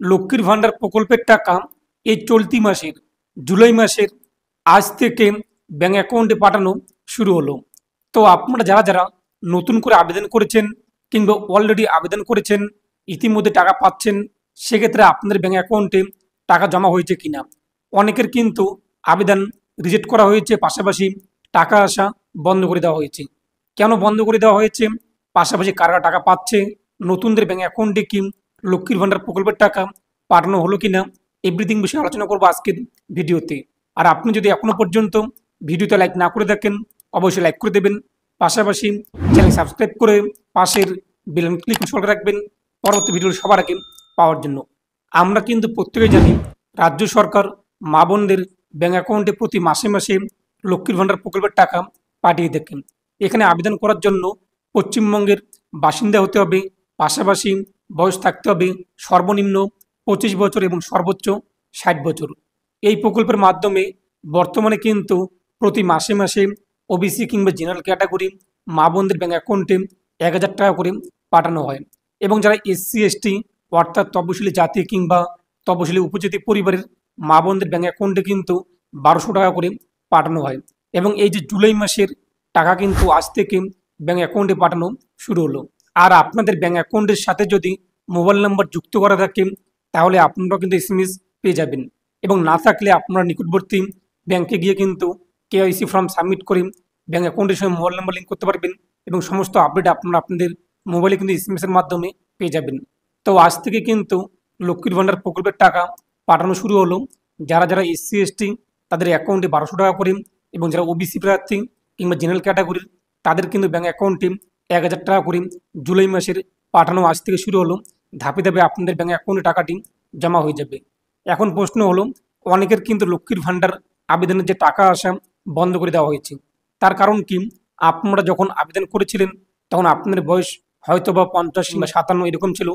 লক্ষ্মীর ভান্ডার প্রকল্পের টাকা এই চলতি মাসের জুলাই মাসের আজ থেকে ব্যাঙ্ক অ্যাকাউন্টে পাঠানো শুরু হলো। তো আপনারা যারা যারা নতুন করে আবেদন করেছেন কিংবা অলরেডি আবেদন করেছেন, ইতিমধ্যে টাকা পাচ্ছেন, সেক্ষেত্রে আপনাদের ব্যাঙ্ক অ্যাকাউন্টে টাকা জমা হয়েছে কিনা। অনেকের কিন্তু আবেদন রিজেক্ট করা হয়েছে, পাশাপাশি টাকা আসা বন্ধ করে দেওয়া হয়েছে। কেন বন্ধ করে দেওয়া হয়েছে, পাশাপাশি কারা টাকা পাচ্ছে, নতুনদের ব্যাঙ্ক অ্যাকাউন্টে কি লক্ষ্মীর ভান্ডার প্রকল্পের টাকা পাঠানো হলো কিনা, এভরিথিং বিষয়ে আলোচনা করবো আজকের ভিডিওতে। আর আপনি যদি এখনো পর্যন্ত ভিডিওতে লাইক না করে থাকেন, অবশ্যই লাইক করে দেবেন, পাশাপাশি চ্যানেল সাবস্ক্রাইব করে পাশের বেল ক্লিক করে রাখবেন পরবর্তী ভিডিও সবার আগে পাওয়ার জন্য। আমরা কিন্তু প্রত্যেকেই জানি রাজ্য সরকার মা বোনদের ব্যাঙ্ক অ্যাকাউন্টে প্রতি মাসে মাসে লক্ষ্মীর ভান্ডার প্রকল্পের টাকা পাঠিয়ে থাকেন। এখানে আবেদন করার জন্য পশ্চিমবঙ্গের বাসিন্দা হতে হবে, পাশাপাশি বয়স থাকতে হবে সর্বনিম্ন 25 বছর এবং সর্বোচ্চ 60 বছর। এই প্রকল্পের মাধ্যমে বর্তমানে কিন্তু প্রতি মাসে মাসে ওবিসি কিংবা জেনারেল ক্যাটাগরি মা বোনদের ব্যাঙ্ক অ্যাকাউন্টে 1000 টাকা করে পাঠানো হয়, এবং যারা এসসি এসটি অর্থাৎ তপশিলি জাতি কিংবা তপশিলি উপজাতি পরিবারের মা বোনদের ব্যাঙ্ক অ্যাকাউন্টে কিন্তু 1200 টাকা করে পাঠানো হয়। এবং এই যে জুলাই মাসের টাকা কিন্তু আজ থেকে ব্যাঙ্ক অ্যাকাউন্টে পাঠানো শুরু হলো। আর আপনাদের ব্যাঙ্ক অ্যাকাউন্টের সাথে যদি মোবাইল নাম্বার যুক্ত করা থাকে, তাহলে আপনারাও কিন্তু এসএমএস পেয়ে যাবেন, এবং না থাকলে আপনারা নিকটবর্তী ব্যাংকে গিয়ে কিন্তু কেওয়াইসি ফর্ম সাবমিট করে ব্যাঙ্ক অ্যাকাউন্টের সঙ্গে মোবাইল নাম্বার লিঙ্ক করতে পারবেন, এবং সমস্ত আপডেট আপনারা আপনাদের মোবাইলে কিন্তু এসএমএসের মাধ্যমে পেয়ে যাবেন। তো আজ থেকে কিন্তু লক্ষ্মীর ভান্ডার প্রকল্পের টাকা পাঠানো শুরু হলো। যারা যারা এসসি এসটি তাদের অ্যাকাউন্টে 1200 টাকা করে, এবং যারা ওবিসি প্রার্থী কিংবা জেনারেল ক্যাটাগরির তাদের কিন্তু ব্যাঙ্ক অ্যাকাউন্টে 1000 টাকা করে জুলাই মাসের পাঠানো আজ থেকে শুরু হলো। ধাপে ধাপে আপনাদের ব্যাঙ্ক অ্যাকাউন্টে টাকাটি জমা হয়ে যাবে। এখন প্রশ্ন হলো, অনেকের কিন্তু লক্ষ্মীর ভান্ডার আবেদনের যে টাকা আসা বন্ধ করে দেওয়া হয়েছে, তার কারণ কি? আপনারা যখন আবেদন করেছিলেন তখন আপনাদের বয়স হয়তো বা 50 কিংবা 57 এরকম ছিল।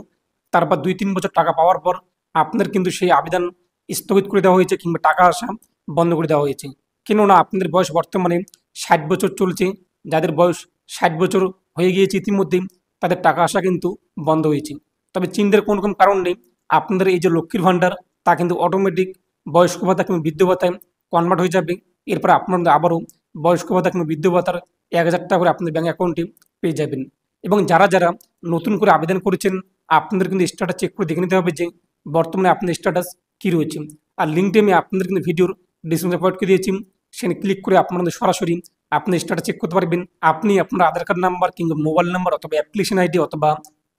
তারপর 2-3 বছর টাকা পাওয়ার পর আপনাদের কিন্তু সেই আবেদন স্থগিত করে দেওয়া হয়েছে কিংবা টাকা আসা বন্ধ করে দেওয়া হয়েছে। কেননা আপনাদের বয়স বর্তমানে 60 বছর চলছে। যাদের বয়স 60 বছর হয়ে গিয়েছে ইতিমধ্যেই, তাদের টাকা আসা কিন্তু বন্ধ হয়েছে। তবে চিন্তার কোনো রকম কারণ নেই, আপনাদের এই যে লক্ষ্মীর ভান্ডার তা কিন্তু অটোমেটিক বয়স্ক ভাতা কিংবা বৃদ্ধ ভাতায় কনভার্ট হয়ে যাবে। এরপর আপনাদের আবারও বয়স্ক ভাতা কিংবা বৃদ্ধ ভাতার 1000 টাকা করে আপনাদের ব্যাঙ্ক অ্যাকাউন্টে পেয়ে যাবেন। এবং যারা যারা নতুন করে আবেদন করেছেন, আপনাদের কিন্তু স্ট্যাটাস চেক করে দেখে নিতে হবে যে বর্তমানে আপনার স্ট্যাটাস কী রয়েছে। আর লিঙ্কটি আমি আপনাদের কিন্তু ভিডিওর ডিসক্রিপশনে প্রোভাইড করে দিয়েছি, সেখানে ক্লিক করে আপনাদের সরাসরি আপনি স্ট্যাটাস চেক করতে পারবেন। আপনি আপনার আধার কার্ড নাম্বার কিংবা মোবাইল নাম্বার অথবা অ্যাপ্লিকেশন আইডি অথবা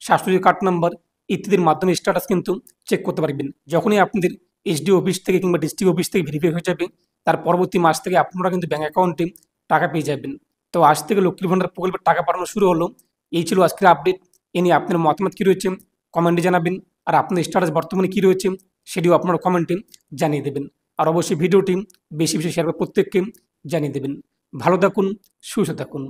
স্বাস্থ্য কার্ড নাম্বার ইত্যাদির মাধ্যমে স্ট্যাটাস কিন্তু চেক করতে পারবেন। যখনই আপনাদের এসডি অফিস থেকে কিংবা ডিস্ট্রিক্ট অফিস থেকে ভেরিফাই হয়ে যাবে, তার পরবর্তী মাস থেকে আপনারা কিন্তু ব্যাঙ্ক অ্যাকাউন্টে টাকা পেয়ে যাবেন। তো আজ থেকে লক্ষ্মীর ভান্ডার প্রকল্পের টাকা পাঠানো শুরু হলো। এই ছিল আজকের আপডেট। এ নিয়ে আপনার মতামত কী রয়েছে কমেন্টে জানাবেন, আর আপনার স্ট্যাটাস বর্তমানে কী রয়েছে সেটিও আপনারা কমেন্টে জানিয়ে দেবেন। আর অবশ্যই ভিডিওটি বেশি বেশি শেয়ার করে প্রত্যেককে জানিয়ে দেবেন। ভালো থাকুন, সুস্থ থাকুন।